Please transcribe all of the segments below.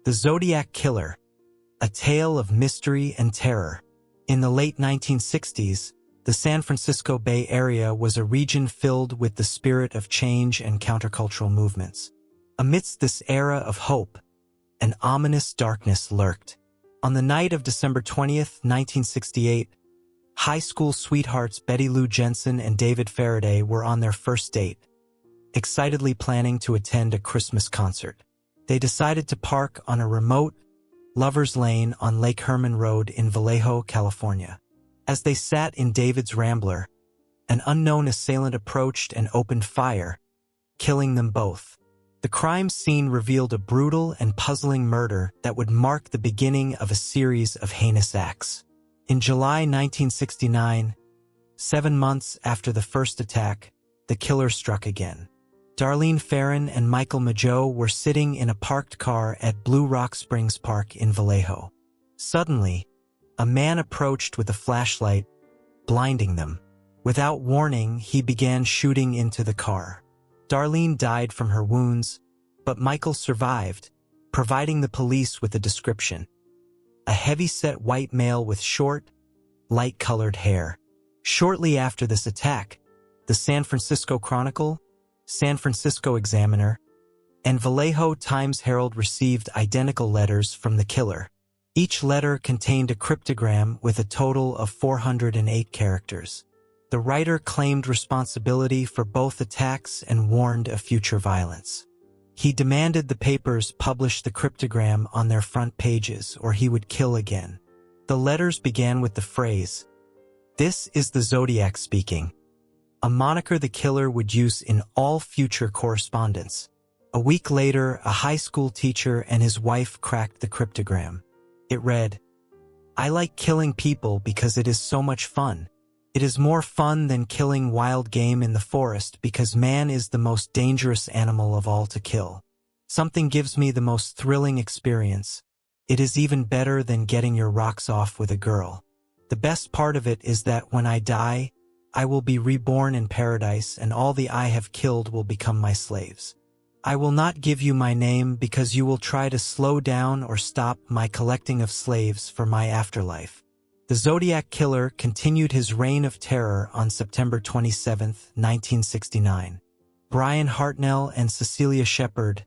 The Zodiac Killer, a tale of mystery and terror. In the late 1960s, the San Francisco Bay Area was a region filled with the spirit of change and countercultural movements. Amidst this era of hope, an ominous darkness lurked. On the night of December 20th, 1968, high school sweethearts Betty Lou Jensen and David Faraday were on their first date, excitedly planning to attend a Christmas concert. They decided to park on a remote, lover's lane on Lake Herman Road in Vallejo, California. As they sat in David's Rambler, an unknown assailant approached and opened fire, killing them both. The crime scene revealed a brutal and puzzling murder that would mark the beginning of a series of heinous acts. In July 1969, 7 months after the first attack, the killer struck again. Darlene Ferrin and Michael Mageau were sitting in a parked car at Blue Rock Springs Park in Vallejo. Suddenly, a man approached with a flashlight, blinding them. Without warning, he began shooting into the car. Darlene died from her wounds, but Michael survived, providing the police with a description. A heavy-set white male with short, light-colored hair. Shortly after this attack, the San Francisco Chronicle, San Francisco Examiner, and Vallejo Times-Herald received identical letters from the killer. Each letter contained a cryptogram with a total of 408 characters. The writer claimed responsibility for both attacks and warned of future violence. He demanded the papers publish the cryptogram on their front pages or he would kill again. The letters began with the phrase, "This is the Zodiac speaking," a moniker the killer would use in all future correspondence. A week later, a high school teacher and his wife cracked the cryptogram. It read, "I like killing people because it is so much fun. It is more fun than killing wild game in the forest because man is the most dangerous animal of all to kill. Something gives me the most thrilling experience. It is even better than getting your rocks off with a girl. The best part of it is that when I die, I will be reborn in paradise and all the I have killed will become my slaves. I will not give you my name because you will try to slow down or stop my collecting of slaves for my afterlife." The Zodiac Killer continued his reign of terror on September 27, 1969. Brian Hartnell and Cecilia Shepard,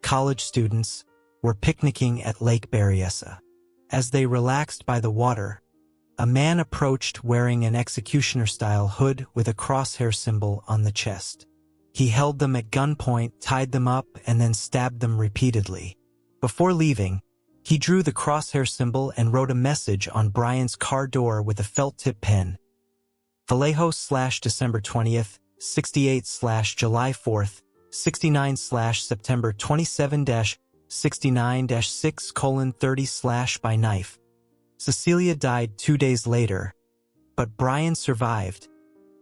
college students, were picnicking at Lake Berryessa. As they relaxed by the water, a man approached wearing an executioner-style hood with a crosshair symbol on the chest. He held them at gunpoint, tied them up, and then stabbed them repeatedly. Before leaving, he drew the crosshair symbol and wrote a message on Brian's car door with a felt-tip pen. Vallejo/December 20th, 68/July 4th, 69/September 27-69-6:30 by knife. Cecilia died 2 days later, but Brian survived,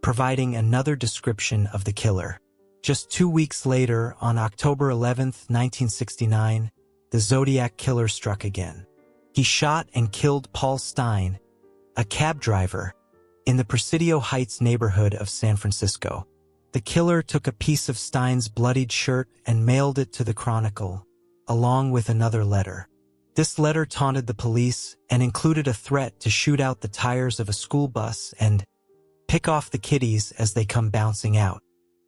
providing another description of the killer. Just 2 weeks later, on October 11, 1969, the Zodiac Killer struck again. He shot and killed Paul Stein, a cab driver, in the Presidio Heights neighborhood of San Francisco. The killer took a piece of Stein's bloodied shirt and mailed it to the Chronicle, along with another letter. This letter taunted the police and included a threat to shoot out the tires of a school bus and pick off the kiddies as they come bouncing out.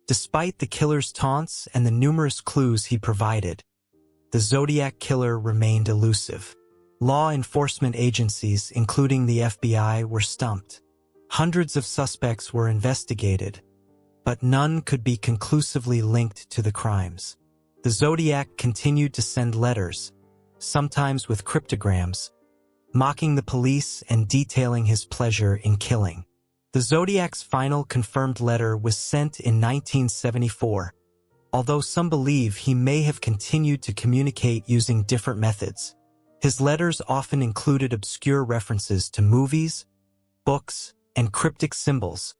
Despite the killer's taunts and the numerous clues he provided, the Zodiac Killer remained elusive. Law enforcement agencies, including the FBI, were stumped. Hundreds of suspects were investigated, but none could be conclusively linked to the crimes. The Zodiac continued to send letters, sometimes with cryptograms, mocking the police and detailing his pleasure in killing. The Zodiac's final confirmed letter was sent in 1974, although some believe he may have continued to communicate using different methods. His letters often included obscure references to movies, books, and cryptic symbols,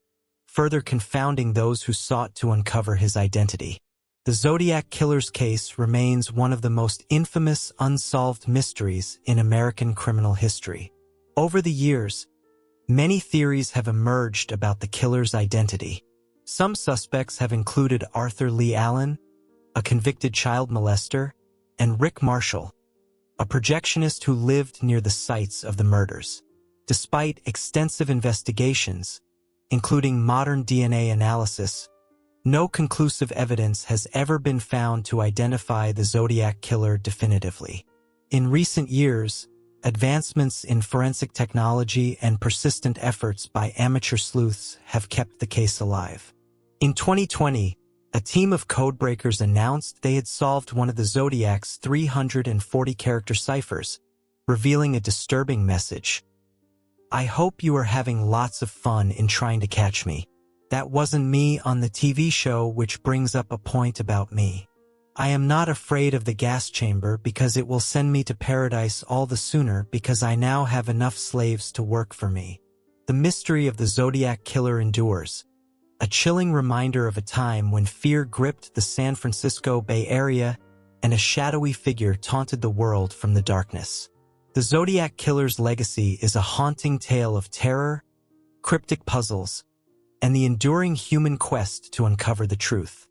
further confounding those who sought to uncover his identity. The Zodiac Killer's case remains one of the most infamous unsolved mysteries in American criminal history. Over the years, many theories have emerged about the killer's identity. Some suspects have included Arthur Lee Allen, a convicted child molester, and Rick Marshall, a projectionist who lived near the sites of the murders. Despite extensive investigations, including modern DNA analysis, no conclusive evidence has ever been found to identify the Zodiac Killer definitively. In recent years, advancements in forensic technology and persistent efforts by amateur sleuths have kept the case alive. In 2020, a team of codebreakers announced they had solved one of the Zodiac's 340-character ciphers, revealing a disturbing message. "I hope you are having lots of fun in trying to catch me. That wasn't me on the TV show, which brings up a point about me. I am not afraid of the gas chamber because it will send me to paradise all the sooner because I now have enough slaves to work for me." The mystery of the Zodiac Killer endures, a chilling reminder of a time when fear gripped the San Francisco Bay Area and a shadowy figure taunted the world from the darkness. The Zodiac Killer's legacy is a haunting tale of terror, cryptic puzzles, and the enduring human quest to uncover the truth.